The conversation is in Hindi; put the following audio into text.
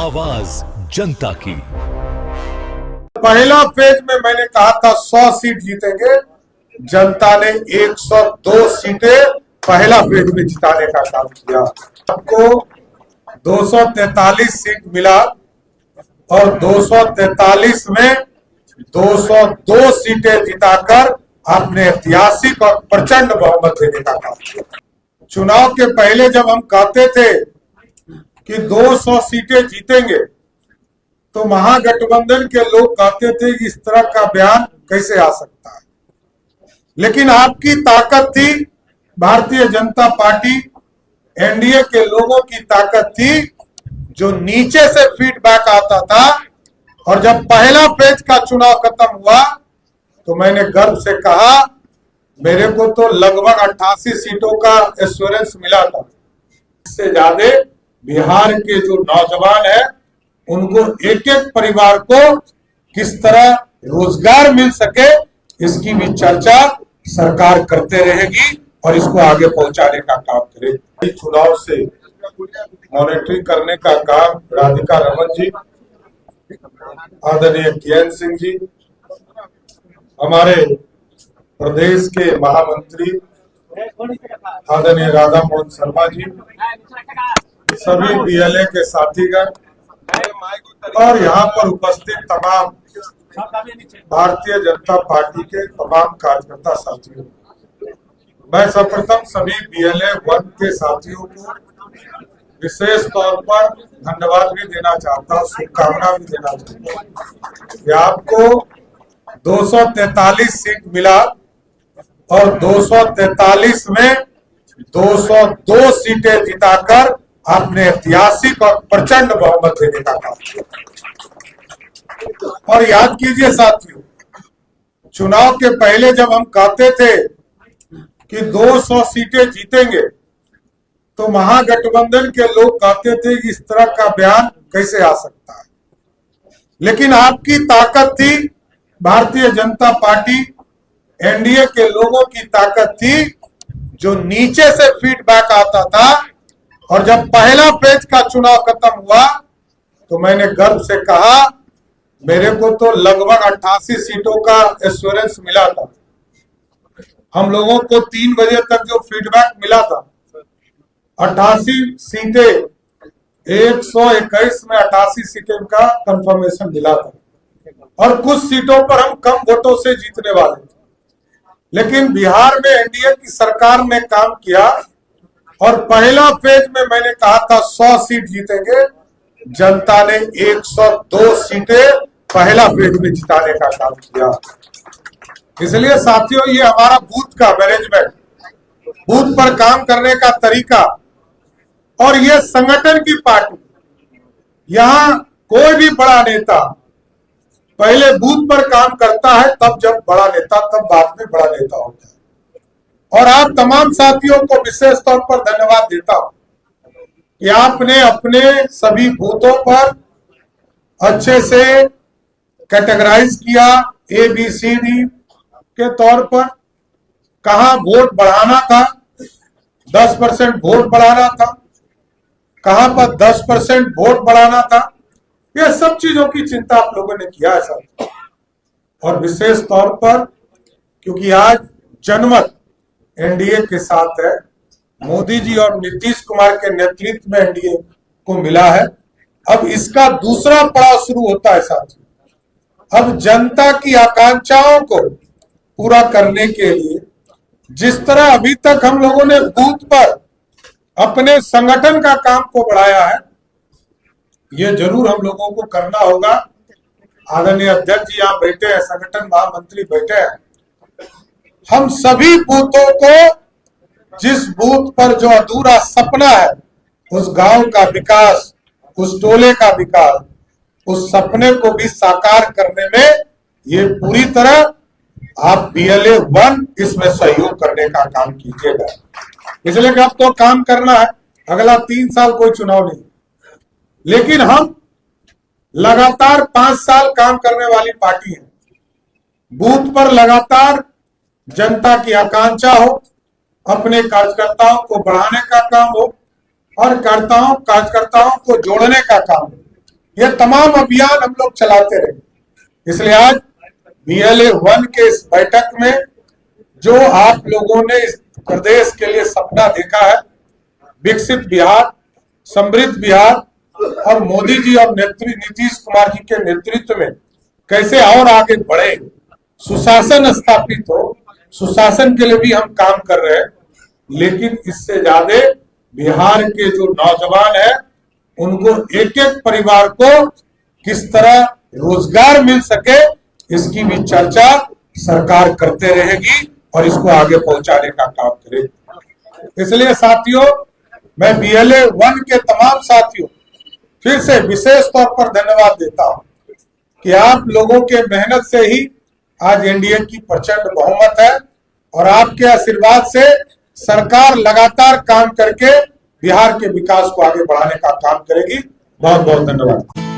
आवाज जनता की। पहला फेज में मैंने कहा था 100 सीट जीतेंगे, जनता ने 102 सीटें पहला फेज में जिताने का काम किया। आपको 243 सीट मिला और 243 में 202 सीटें जिताकर आपने ऐतिहासिक और प्रचंड बहुमत देने का काम किया। चुनाव के पहले जब हम कहते थे कि 200 सीटें जीतेंगे तो महागठबंधन के लोग कहते थे कि इस तरह का बयान कैसे आ सकता है, लेकिन आपकी ताकत थी, भारतीय जनता पार्टी एनडीए के लोगों की ताकत थी, जो नीचे से फीडबैक आता था। और जब पहला फेज का चुनाव खत्म हुआ तो मैंने गर्व से कहा, मेरे को तो लगभग 88 सीटों का एश्योरेंस मिला था। इससे ज्यादा बिहार के जो नौजवान है उनको एक एक परिवार को किस तरह रोजगार मिल सके, इसकी भी चर्चा सरकार करते रहेगी और इसको आगे पहुंचाने का काम करेगी। चुनाव से मॉनिटरिंग करने का काम राधिका रमन जी, आदरणीय किरण सिंह जी, हमारे प्रदेश के महामंत्री आदरणीय राधा मोहन शर्मा जी, सभी बीएलए के साथीगण और यहाँ पर उपस्थित तमाम भारतीय जनता पार्टी के तमाम कार्यकर्ता साथियों, मैं सर्वप्रथम सभी बीएलए वन के साथियों को विशेष तौर पर धन्यवाद भी देना चाहता हूँ, शुभकामना भी देना चाहता हूँ कि आपको 243 सीट मिला और 243 में 202 सीटें जिताकर आपने ऐतिहासिक और प्रचंड बहुमत देने का काम किया। और याद कीजिए साथियों, चुनाव के पहले जब हम कहते थे कि 200 सीटें जीतेंगे तो महागठबंधन के लोग कहते थे कि इस तरह का बयान कैसे आ सकता है, लेकिन आपकी ताकत थी, भारतीय जनता पार्टी एनडीए के लोगों की ताकत थी, जो नीचे से फीडबैक आता था। और जब पहला फेज का चुनाव खत्म हुआ तो मैंने गर्व से कहा, मेरे को तो लगभग 88 सीटों का एश्योरेंस मिला था। हम लोगों को 3 बजे तक जो फीडबैक मिला था, 88 सीटें, 121 में 88 सीटें का कंफर्मेशन मिला था और कुछ सीटों पर हम कम वोटों से जीतने वाले थे। लेकिन बिहार में एनडीए की सरकार ने काम किया और पहला फेज में मैंने कहा था 100 सीट जीतेंगे, जनता ने 102 सीटें पहला फेज में जिताने का काम किया। इसलिए साथियों, ये हमारा बूथ का मैनेजमेंट, बूथ पर काम करने का तरीका और ये संगठन की पार्टी, यहाँ कोई भी बड़ा नेता पहले बूथ पर काम करता है, तब जब बड़ा नेता, तब बाद में बड़ा नेता होता है। और आप तमाम साथियों को विशेष तौर पर धन्यवाद देता हूं कि आपने अपने सभी बूथों पर अच्छे से कैटेगराइज किया, ABCD के तौर पर, कहां वोट बढ़ाना था, 10% वोट बढ़ाना था, कहां पर 10% वोट बढ़ाना था, यह सब चीजों की चिंता आप लोगों ने किया है साथ। और विशेष तौर पर क्योंकि आज जनमत एनडीए के साथ है, मोदी जी और नीतीश कुमार के नेतृत्व में एनडीए को मिला है, अब इसका दूसरा पड़ाव शुरू होता है साथियों। अब जनता की आकांक्षाओं को पूरा करने के लिए जिस तरह अभी तक हम लोगों ने बूथ पर अपने संगठन का काम को बढ़ाया है, ये जरूर हम लोगों को करना होगा। आदरणीय अध्यक्ष जी यहाँ बैठे हैं, संगठन महामंत्री बैठे हैं, हम सभी बूथों को, जिस बूथ पर जो अधूरा सपना है, उस गांव का विकास, उस टोले का विकास, उस सपने को भी साकार करने में ये पूरी तरह आप बीएलए वन इसमें सहयोग करने का काम कीजिएगा। इसलिए कि अब तो काम करना है, अगला 3 साल कोई चुनाव नहीं, लेकिन हम लगातार 5 साल काम करने वाली पार्टी है। बूथ पर लगातार जनता की आकांक्षा हो, अपने कार्यकर्ताओं को बढ़ाने का काम हो और कार्यकर्ताओं को जोड़ने का काम हो। ये तमाम अभियान हम लोग चलाते रहे। इसलिए आज BLA 1 के इस बैठक में जो आप लोगों ने इस प्रदेश के लिए सपना देखा है, विकसित बिहार, समृद्ध बिहार, और मोदी जी और नीतीश कुमार जी के नेतृत्व में कैसे और आगे बढ़े, सुशासन स्थापित हो, सुशासन के लिए भी हम काम कर रहे हैं। लेकिन इससे ज्यादा बिहार के जो नौजवान है उनको एक एक परिवार को किस तरह रोजगार मिल सके, इसकी भी चर्चा सरकार करते रहेगी और इसको आगे पहुंचाने का काम करेगी। इसलिए साथियों, मैं BLA 1 के तमाम साथियों फिर से विशेष तौर पर धन्यवाद देता हूं कि आप लोगों के मेहनत से ही आज एनडीए की प्रचंड बहुमत है और आपके आशीर्वाद से सरकार लगातार काम करके बिहार के विकास को आगे बढ़ाने का काम करेगी। बहुत बहुत धन्यवाद।